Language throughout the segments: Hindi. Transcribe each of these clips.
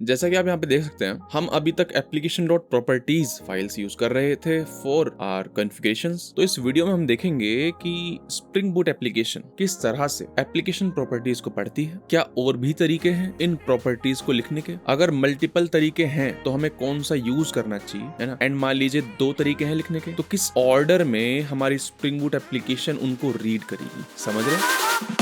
जैसा कि आप यहाँ पे देख सकते हैं, हम अभी तक application.properties फाइल्स यूज कर रहे थे फॉर आवर कॉन्फ़िगरेशंस। तो इस वीडियो में हम देखेंगे कि स्प्रिंग बूट एप्लीकेशन किस तरह से एप्लीकेशन प्रॉपर्टीज को पढ़ती है, क्या और भी तरीके हैं इन प्रॉपर्टीज को लिखने के, अगर मल्टीपल तरीके हैं तो हमें कौन सा यूज करना चाहिए, है ना। एंड मान लीजिए 2 तरीके हैं लिखने के, तो किस ऑर्डर में हमारी स्प्रिंग बूट एप्लीकेशन उनको रीड करेगी। समझ रहे हैं?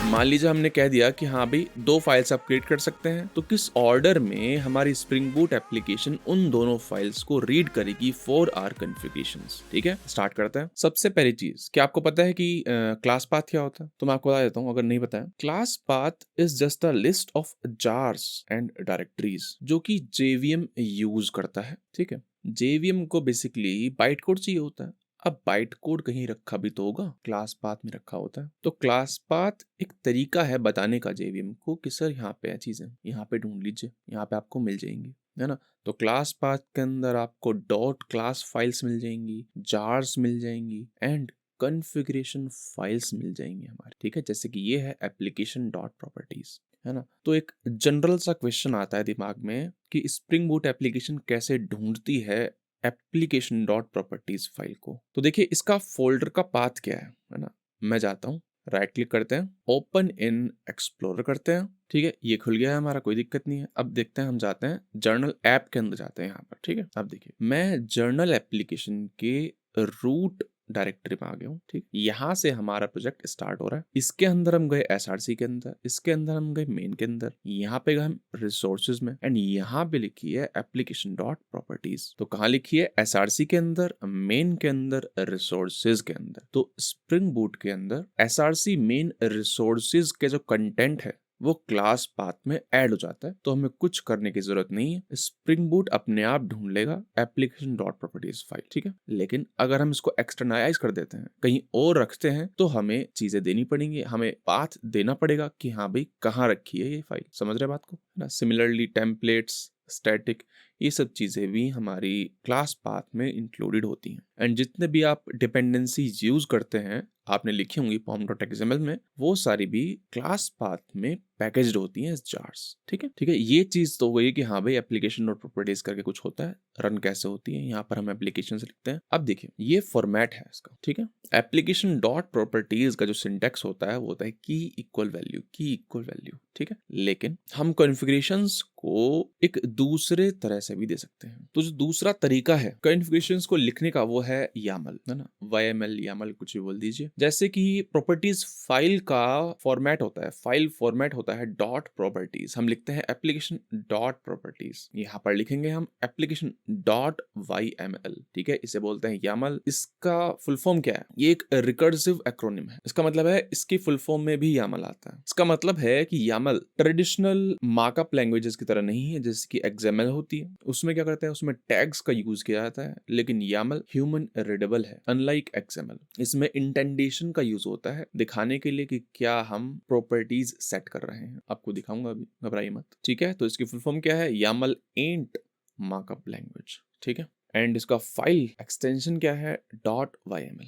मान लीजिए हमने कह दिया कि हाँ भाई 2 फाइल्स आप क्रिएट कर सकते हैं, तो किस ऑर्डर में हमारी स्प्रिंग बूट एप्लीकेशन उन दोनों फाइल्स को रीड करेगी फॉर आवर कॉन्फ़िगरेशंस। ठीक है, स्टार्ट करते हैं। सबसे पहली चीज, क्या आपको पता है कि क्लास पाथ क्या होता है? तो मैं आपको बता देता हूँ अगर नहीं पता है। Class path is just a list of jars and directories जो कि JVM यूज करता है। ठीक है, JVM को बेसिकली बाइट कोड चाहिए होता है। अब बाइट कोड कहीं रखा भी तो होगा, क्लास पाथ में रखा होता है। तो क्लास पाथ एक तरीका है बताने का JVM को कि सर यहाँ पे है चीजें, यहाँ पे ढूंढ लीजिए, यहाँ पे आपको मिल जाएंगी, है ना। तो क्लास पाथ के अंदर आपको डॉट क्लास फाइल्स मिल जाएंगी, जार्स मिल जाएंगी एंड कॉन्फ़िगरेशन फाइल्स मिल जाएंगी हमारे। ठीक है, जैसे कि ये है एप्लीकेशन डॉट प्रॉपर्टीज, है ना। तो एक जनरल सा क्वेश्चन आता है दिमाग में कि स्प्रिंग बूट एप्लीकेशन कैसे ढूंढती है एप्लीकेशन डॉट प्रॉपर्टीज फाइल को। तो देखिए इसका फोल्डर का पाथ क्या है ना। मैं जाता हूँ, राइट क्लिक करते हैं, ओपन इन एक्सप्लोरर करते हैं। ठीक है, ये खुल गया है हमारा, कोई दिक्कत नहीं है। अब देखते हैं, हम जाते हैं जर्नल ऐप के अंदर जाते हैं यहाँ पर। ठीक है, अब देखिए मैं जर्नल एप्लीकेशन के रूट डायरेक्टरी में आ गया हूँ। ठीक, यहाँ से हमारा प्रोजेक्ट स्टार्ट हो रहा है। इसके अंदर हम गए SRC के अंदर, इसके अंदर हम गए मेन के अंदर, यहाँ पे गए हम रिसोर्सेज में एंड यहाँ पे लिखी है एप्लीकेशन डॉट प्रॉपर्टीज। तो कहाँ लिखी है? SRC के अंदर, मेन के अंदर, रिसोर्सेज के अंदर। तो स्प्रिंग बूट के अंदर SRC मेन रिसोर्सेज के जो कंटेंट है वो क्लास पाथ में ऐड हो जाता है। तो हमें कुछ करने की जरूरत नहीं है, स्प्रिंग बूट अपने आप ढूंढ लेगा एप्लीकेशन डॉट प्रॉपर्टीज फाइल। ठीक है, लेकिन अगर हम इसको एक्सटर्नलाइज कर देते हैं, कहीं और रखते हैं, तो हमें चीजें देनी पड़ेंगी, हमें पाथ देना पड़ेगा कि हाँ भाई कहाँ रखी है ये फाइल। समझ रहे बात को, है ना। सिमिलरली टेम्पलेट्स, स्टैटिक, ये सब चीजें भी हमारी क्लास पाथ में इंक्लूडेड होती हैं। एंड जितने भी आप डिपेंडेंसीज यूज करते हैं, आपने लिखी होंगी pom.xml में, वो सारी भी क्लास पाथ में पैकेज्ड होती हैं जार्स। ठीक है, ठीक है, ये चीज तो वही कि हाँ भाई एप्लीकेशन डॉट प्रॉपर्टीज करके कुछ होता है, रन कैसे होती है, यहाँ पर हम एप्लीकेशन से लिखते हैं। अब देखिए ये फॉर्मेट है इसका। ठीक है, एप्लीकेशन डॉट प्रॉपर्टीज का जो सिंटेक्स होता है वो होता है की इक्वल वैल्यू, की इक्वल वैल्यू। ठीक है, लेकिन हम कॉन्फ़िगरेशंस को एक दूसरे तरह से भी दे सकते हैं। तो जो दूसरा तरीका है कॉन्फ़िगरेशंस को लिखने का वो है YAML, है ना। YML, YAML कुछ भी बोल दीजिए। जैसे कि प्रॉपर्टीज फाइल का फॉर्मेट होता है, फाइल फॉर्मेट होता है डॉट प्रॉपर्टीज, हम लिखते हैं एप्लीकेशन डॉट प्रॉपर्टीज, यहाँ पर लिखेंगे हम एप्लीकेशन डॉट YML। ठीक है, इसे बोलते हैं YAML। इसका फुल फॉर्म क्या है? ये एक रिकर्सिव एक्रोनिम है। इसका मतलब है इसकी फुल फॉर्म में भी YAML आता है। इसका मतलब है कि YAML ट्रेडिशनल मार्कअप लैंग्वेजेस की तरह नहीं है, जैसे कि XML होती है। उसमें क्या करते हैं, उसमें टैग्स का यूज किया जाता है, लेकिन YAML ह्यूमन रीडेबल है, अनलाइक XML। इसमें इंटेंडेशन का यूज होता है दिखाने के लिए कि क्या हम प्रॉपर्टीज सेट कर रहे हैं। आपको दिखाऊंगा अभी, घबराइए मत। ठीक है, तो इसकी फुल फॉर्म क्या है? YAML एंट मार्कअप लैंग्वेज। ठीक है, एंड इसका फाइल एक्सटेंशन क्या है? .yml।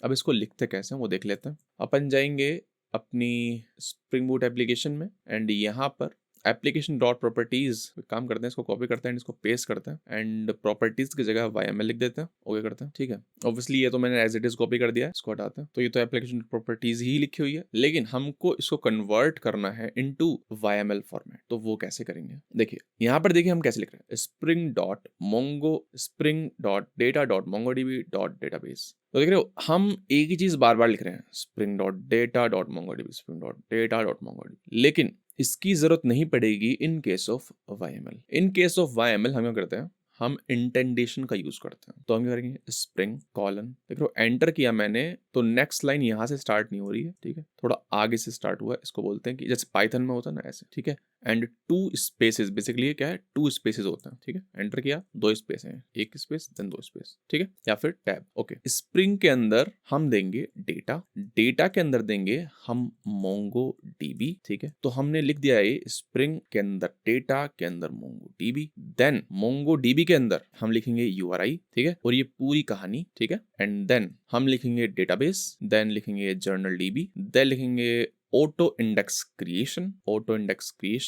अब इसको लिखते कैसे हैं वो देख लेते हैं। अपन जाएंगे अपनी स्प्रिंग बूट एप्लीकेशन में एंड यहाँ पर एप्लीकेशन डॉट प्रॉपर्टीज काम करते हैं, इसको कॉपी करते हैं, इसको पेस्ट करते हैं एंड प्रॉपर्टीज की जगह YML लिख देते हैं, ओके करते हैं। ठीक है, ऑब्वियसली ये तो मैंने एज इट इज कॉपी कर दिया है, इसको हटाते हैं। तो ये तो एप्लीकेशन प्रॉपर्टीज ही लिखी हुई है, लेकिन हमको इसको कन्वर्ट करना है इनटू YML फॉर्मेट। तो वो कैसे करेंगे? देखिए यहाँ पर देखिए हम कैसे लिख रहे हैं, spring dot Mongo, spring dot data dot MongoDB dot database. तो देख रहे हो हम एक ही चीज बार बार लिख रहे हैं, spring dot data dot MongoDB, spring dot data dot MongoDB, लेकिन इसकी जरूरत नहीं पड़ेगी in case of YML। In case of YML हम क्या करते हैं, हम इंटेंडेशन का यूज करते हैं। तो हम क्या करेंगे, स्प्रिंग कॉलन, देख लो एंटर किया मैंने तो नेक्स्ट लाइन यहाँ से स्टार्ट नहीं हो रही है। ठीक है, थोड़ा आगे से स्टार्ट हुआ है, इसको बोलते हैं कि जैसे पाइथन में होता है ना ऐसे। ठीक है, एंड 2 स्पेसेस, बेसिकली ये क्या है, 2 स्पेसेस होते हैं। ठीक है, एंटर किया, 2 स्पेस हैं, 1 स्पेस देन 2 स्पेस। ठीक है, या फिर टैब। ओके, स्प्रिंग के अंदर हम देंगे डेटा, डेटा के अंदर देंगे हम मोंगो डीबी। ठीक है, तो हमने लिख दिया है स्प्रिंग के अंदर डेटा के अंदर MongoDB, then MongoDB के अंदर हम लिखेंगे URI। ठीक है, और ये पूरी कहानी। ठीक है, एंड देन हम लिखेंगे डेटाबेस, देन लिखेंगे जर्नल डीबी, देन लिखेंगे auto index creation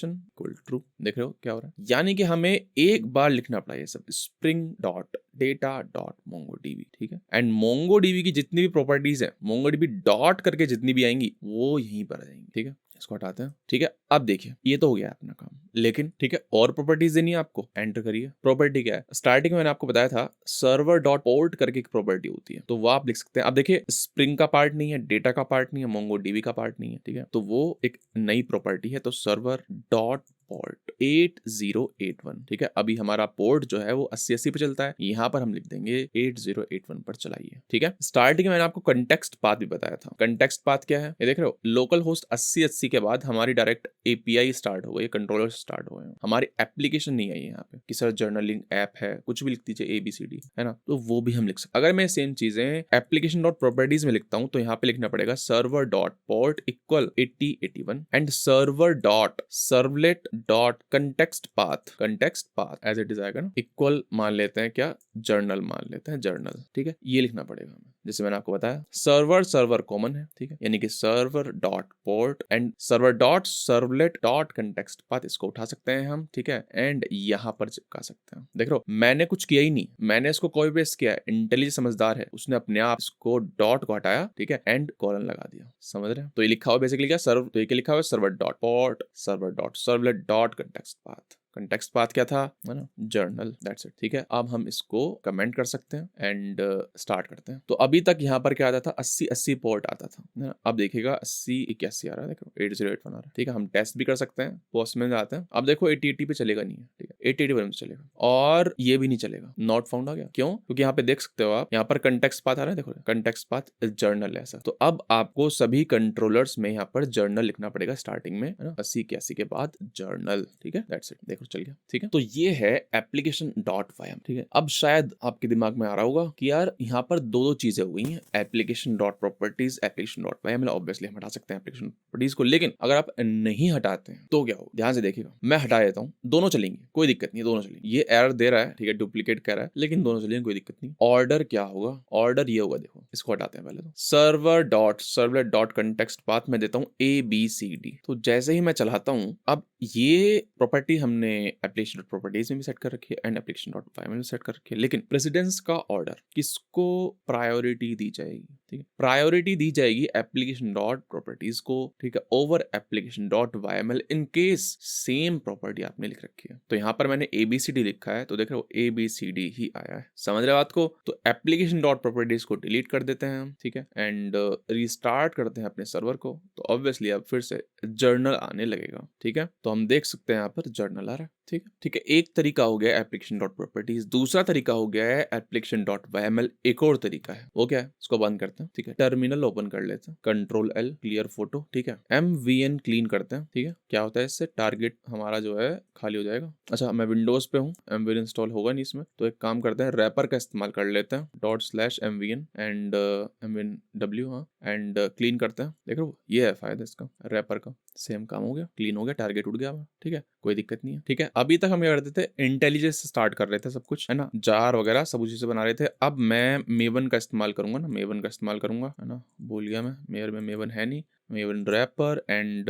equal true. देख रहे हो क्या हो रहा है, यानी कि हमें एक बार लिखना पड़ा ये सब spring dot data dot MongoDB, ठीक है। एंड मोंगोडीबी की जितनी भी प्रॉपर्टीज है, मोंगोडीबी डॉट करके जितनी भी आएंगी वो यहीं पर आ जाएंगी, ठीक है। इसको हटाते हैं, ठीक है। अब देखिए ये तो हो गया अपना काम, लेकिन ठीक है और प्रॉपर्टीज देनी है आपको, एंटर करिए। प्रॉपर्टी क्या है, स्टार्टिंग में मैंने आपको बताया था सर्वर डॉट पोर्ट करके एक प्रॉपर्टी होती है, तो वो आप लिख सकते हैं। अब देखिए स्प्रिंग का पार्ट नहीं है, डेटा का पार्ट नहीं है, मोंगोडीबी का पार्ट नहीं है, ठीक है, तो वो एक नई प्रॉपर्टी है। तो सर्वर डॉट पोर्ट 8081, ठीक है। अभी हमारा पोर्ट जो है वो 8080 पे चलता है, यहाँ पर हम लिख देंगे 8081 पर चलाइए, ठीक है। स्टार्टिंग में मैंने आपको कंटेक्स्ट पाथ भी बताया था। कंटेक्स्ट पाथ क्या है, ये देख रहे हो, लोकल होस्ट 8080 के बाद हमारी डायरेक्ट एपीआई स्टार्ट हो गई, कंट्रोलर स्टार्ट हो गए, हमारी एप्लीकेशन नहीं आई यहाँ पे कि सर जर्नलिंग ऐप है, कुछ भी लिख दीजिए ABCD, है ना, तो वो भी हम लिख सकते। अगर मैं सेम चीजें एप्लीकेशन डॉट प्रॉपर्टीज में लिखता हूँ तो यहाँ पे लिखना पड़ेगा server dot port equal 8081 and server dot servlet dot context path as it is आएगा ना, इक्वल मान लेते हैं क्या, जर्नल मान लेते हैं, जर्नल, ठीक है। ये लिखना पड़ेगा हमें, जैसे मैंने आपको बताया सर्वर कॉमन है, ठीक है, यानी कि server dot port and server dot servlet dot context path, इसको उठा सकते हैं हम, ठीक है, एंड यहाँ पर चिपका सकते हैं। देख रहे हो मैंने कुछ किया ही नहीं, मैंने इसको कॉपी पेस्ट किया है, इंटेलिजेंट समझदार है, उसने अपने आप इसको डॉट को हटाया, ठीक है, एंड कॉलन लगा दिया, समझ रहे हैं। तो ये लिखा हुआ बेसिकली क्या, सर्व, तो ये लिखा हुआ server dot port server dot servlet dot context path. Context path क्या था, है ना, जर्नल, दैट्स इट, ठीक है। अब हम इसको कमेंट कर सकते हैं एंड स्टार्ट करते हैं। तो अभी तक यहाँ पर क्या आता था, 8080 पोर्ट आता था, है ना, अब देखिएगा 8081 आ रहा है, देखो 8081 आ रहा है, ठीक है। हम टेस्ट भी कर सकते हैं, पोस्ट में जाते हैं, अब देखो 8080 पे चलेगा नहीं है, ठीक है, 8081 पे चलेगा, और ये भी नहीं चलेगा, नॉट फाउंड आ गया, क्यों, क्योंकि यहाँ पे देख सकते हो आप, यहाँ पर कंटेक्स्ट पाथ आ रहा है, देखो कंटेक्स्ट पाथ जर्नल ऐसा। तो अब आपको सभी कंट्रोलर्स में यहाँ पर जर्नल लिखना पड़ेगा स्टार्टिंग में, है ना, 8081 के बाद जर्नल, ठीक है, दैट्स इट, देखो चल गया, ठीक है। तो ये है एप्लीकेशन डॉट वायम, ठीक है। अब शायद आपके दिमाग में आ रहा होगा कि यार यहाँ पर दो चीजें हो गई हैं, application dot properties, application dot yaml, obviously हम हटा सकते हैं एप्लीकेशन प्रॉपर्टीज को, लेकिन अगर आप नहीं हटाते हैं तो क्या हो, ध्यान से देखिएगा, मैं हटा देता हूँ, दोनों चलेंगे, कोई दिक्कत नहीं, दोनों चलेंगे। ये एरर दे रहा है, ठीक है, डुप्लीकेट कर रहा है, लेकिन दोनों चलेंगे, कोई दिक्कत नहीं। ऑर्डर क्या होगा, ऑर्डर ये होगा, देखो इसको हटाते हैं पहले, तो server dot servlet dot context path में देता हूँ ABCD। तो जैसे ही मैं चलाता हूँ, अब ये प्रॉपर्टी हमने एप्लीकेशन डॉट प्रॉपर्टीज में भी सेट कर रखी है एंड एप्लीकेशन डॉट वायम में भी सेट कर रखी है, लेकिन प्रेसिडेंस का ऑर्डर किसको प्रायोरिटी दी जाएगी, ठीक है, प्रायोरिटी दी जाएगी एप्लीकेशन डॉट प्रॉपर्टीज को, ठीक है, over application dot yaml in case same property आपने लिख रखी है। तो यहाँ पर मैंने ABCD लिखा है, तो देख रहे हो ABCD ही आया है, समझ रहे बात को। तो एप्लीकेशन डॉट प्रॉपर्टीज को डिलीट कर देते हैं हम, ठीक है, एंड रीस्टार्ट करते हैं अपने सर्वर को, तो ऑब्वियसली अब फिर से जर्नल आने लगेगा, ठीक है। तो हम देख सकते हैं यहाँ पर जर्नल आ रहा है, ठीक है, ठीक है। एक तरीका हो गया एप्लीकेशन डॉट प्रॉपर्टीज, दूसरा तरीका हो गया है एप्लीकेशन डॉट वायमल, एक और तरीका है, वो क्या है, इसको बंद करते हैं, ठीक है, टर्मिनल ओपन कर लेते हैं, Ctrl+L क्लियर फोटो, ठीक है, MVN क्लीन करते हैं, ठीक है। क्या होता है इससे, टारगेट हमारा जो है खाली हो जाएगा। अच्छा मैं विंडोज पे हूँ, MVN इंस्टॉल होगा नहीं इसमें, तो एक काम करते हैं, रैपर का इस्तेमाल कर लेते हैं, ./MVN एंड MVNW, हाँ, एंड क्लीन करते हैं। देखो ये है फायदा इसका, रैपर का, सेम काम हो गया, क्लीन हो गया, टारगेट उड़ गया, ठीक है, कोई दिक्कत नहीं है, ठीक है। अभी तक हम क्या करते थे, इंटेलिजेंस से स्टार्ट कर रहे थे सब कुछ, है ना, जार वगैरह सब उसी से बना रहे थे। अब मैं मेवन का इस्तेमाल करूंगा ना, मेवन का इस्तेमाल करूंगा, है ना, भूल गया मैं, मेयर में मेवन है नहीं, मेवन रैपर एंड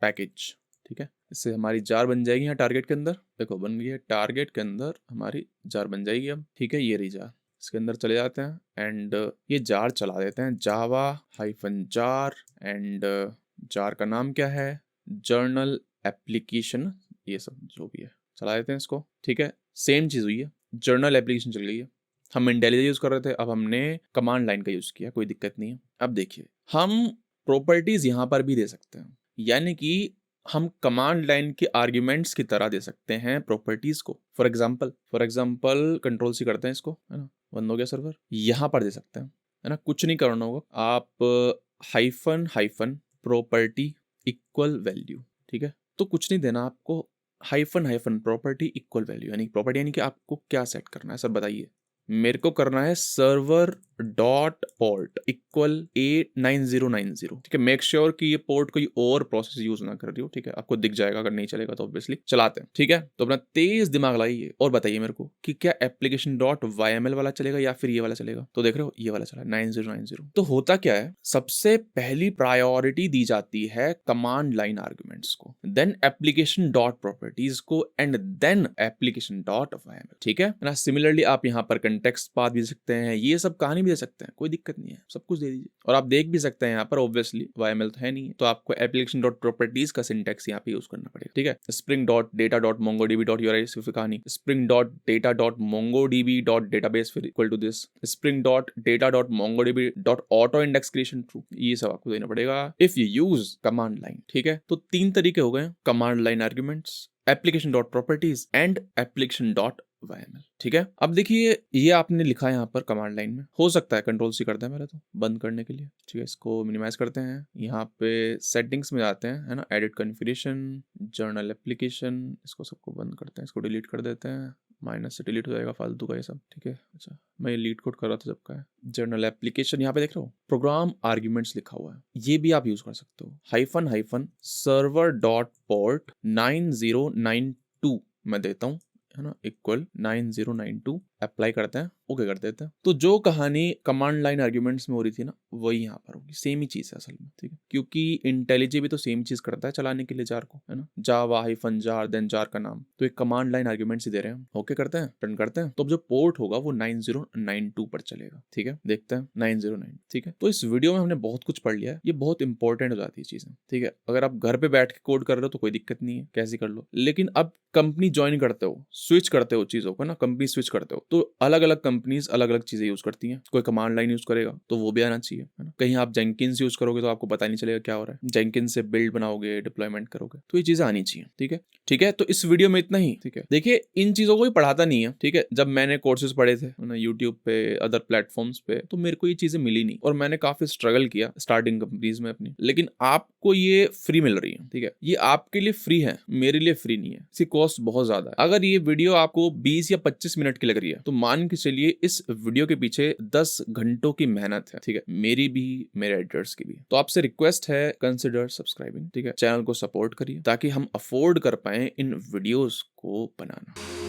पैकेज, ठीक है, इससे हमारी जार बन जाएगी यहाँ टारगेट के अंदर, देखो बन गई है, टारगेट के अंदर हमारी जार बन जाएगी अब, ठीक है, ये रही जार, इसके अंदर चले जाते हैं एंड ये जार चला देते हैं, java-jar एंड जार का नाम क्या है, जर्नल एप्लीकेशन, ये सब जो भी है चला देते हैं इसको, ठीक है। सेम चीज हुई है, जर्नल एप्लीकेशन चल गई है, हम इंटेलिजेंस यूज कर रहे थे, अब हमने कमांड लाइन का यूज किया, कोई दिक्कत नहीं है। अब देखिए हम प्रॉपर्टीज यहाँ पर भी दे सकते हैं, यानी कि हम कमांड लाइन के आर्ग्यूमेंट्स की तरह दे सकते हैं प्रॉपर्टीज को। फॉर एग्जाम्पल Ctrl+C करते हैं इसको, है ना, बंद हो गया सर्वर, यहाँ पर दे सकते हैं, है ना, कुछ नहीं करना होगा, आप हाइफन प्रॉपर्टी इक्वल वैल्यू, ठीक है, तो कुछ नहीं देना आपको, हाइफन प्रॉपर्टी इक्वल वैल्यू, यानी प्रॉपर्टी, यानी कि आपको क्या सेट करना है सर बताइए, मेरे को करना है सर्वर डॉट पोर्ट इक्वल 89090, ठीक है। मेक श्योर कि ये पोर्ट कोई और प्रोसेस यूज ना कर रही हो, ठीक है। आपको दिख जाएगा, अगर नहीं चलेगा तो ऑब्वियसली चलाते हैं, ठीक है। तो अपना तेज दिमाग लाइए और बताइए मेरे को कि क्या एप्लीकेशन डॉट YML वाला चलेगा या फिर ये वाला चलेगा। तो देख रहे हो ये वाला चला 9090। तो होता क्या है, सबसे पहली प्रायोरिटी दी जाती है कमांड लाइन आर्गुमेंट्स को, देन एप्लीकेशन डॉट प्रॉपर्टीज को, and then application dot YML, ठीक है ना। सिमिलरली आप यहाँ पर कंटेक्स्ट पाथ भी दे सकते हैं, ये सब कहानी भी दे सकते हैं, कोई दिक्कत नहीं है, सब कुछ दे दीजिए। और आप देख भी सकते हैं यहाँ पर ऑब्वियसली YML तो है नहीं है, तो आपको एप्लीकेशन डॉट प्रॉपर्टीज का सिंटैक्स यहाँ पे यूज करना पड़ेगा, ठीक है। Spring dot data dot MongoDB dot URL फिर कहानी spring dot data dot MongoDB dot database फिर equal to this spring dot data dot MongoDB dot auto index creation true, ये सब आपको देना पड़ेगा if you use command line, ठीक है। तो 3 तरीके हो गए, command line arguments, application dot properties and application dot YML, ठीक है। अब देखिए ये आपने लिखा है यहाँ पर कमांड लाइन में, हो सकता है Ctrl+C करते हैं पहले तो बंद करने के लिए, ठीक है। इसको मिनिमाइज करते हैं, यहाँ पे सेटिंग्स में जाते हैं, है ना, एडिट कॉन्फ़िगरेशन, जर्नल एप्लीकेशन, इसको सबको बंद करते हैं, इसको डिलीट कर देते हैं, माइनस से डिलीट हो जाएगा फालतू का ये सब, ठीक है। अच्छा मैं ये लीड कोड कर रहा था जब का है। जर्नल एप्लीकेशन यहाँ पे देख रहे हो, प्रोग्राम आर्ग्यूमेंट्स लिखा हुआ है, ये भी आप यूज कर सकते हो। हाइफन सर्वर डॉट पोर्ट 9092 मैं देता हूँ, है ना, इक्वल 9092 अप्लाई करते हैं, ओके कर देते हैं। तो जो कहानी कमांड लाइन आर्ग्यूमेंट्स में हो रही थी ना, वही यहाँ पर होगी, सेम ही चीज है असल में, ठीक है। क्योंकि इंटेलिजे भी तो सेम चीज करता है चलाने के लिए जार को, है ना, जावा हाइफन जार देन जार का नाम, तो एक कमांड लाइन आर्ग्यूमेंट्स ही दे रहे हैं हम, ओके करते हैं, रन करते हैं। तो अब जो पोर्ट होगा वो 9092 पर चलेगा, ठीक है। देखते हैं 909, ठीक है। तो इस वीडियो में हमने बहुत कुछ पढ़ लिया है, ये बहुत इंपॉर्टेंट हो जाती है चीजें, ठीक है। अगर आप घर पे बैठ के कोड कर रहे हो तो कोई दिक्कत नहीं है, कैसे कर लो, लेकिन अब कंपनी ज्वाइन करते हो, स्विच करते हो चीजों को ना, कंपनी स्विच करते हो तो अलग अलग कंपनीज अलग अलग चीजें यूज करती हैं। कोई कमांड लाइन यूज करेगा तो वो भी आना चाहिए, है ना। कहीं आप जेंकिंस यूज करोगे तो आपको पता नहीं चलेगा क्या हो रहा है, जेंकिंस से बिल्ड बनाओगे, डिप्लॉयमेंट करोगे, तो ये चीजें आनी चाहिए, ठीक है, ठीक है। तो इस वीडियो में इतना ही, ठीक है। देखिए इन चीजों को भी पढ़ाता नहीं है, ठीक है। जब मैंने कोर्सेज पढ़े थे ना यूट्यूब पे, अदर प्लेटफॉर्म्स पे, तो मेरे को ये चीजें मिली नहीं और मैंने काफी स्ट्रगल किया स्टार्टिंग कंपनीज में अपनी, लेकिन आपको ये फ्री मिल रही है, ठीक है। ये आपके लिए फ्री है, मेरे लिए फ्री नहीं है, इसकी कॉस्ट बहुत ज्यादा है। अगर ये वीडियो आपको 20 या 25 मिनट की लग रही है तो मान के चलिए इस वीडियो के पीछे 10 घंटों की मेहनत है, ठीक है, मेरी भी, मेरे एडिटर्स की भी। तो आपसे रिक्वेस्ट है, कंसिडर सब्सक्राइबिंग, ठीक है। चैनल को सपोर्ट करिए ताकि हम अफोर्ड कर पाए इन वीडियोस को बनाना।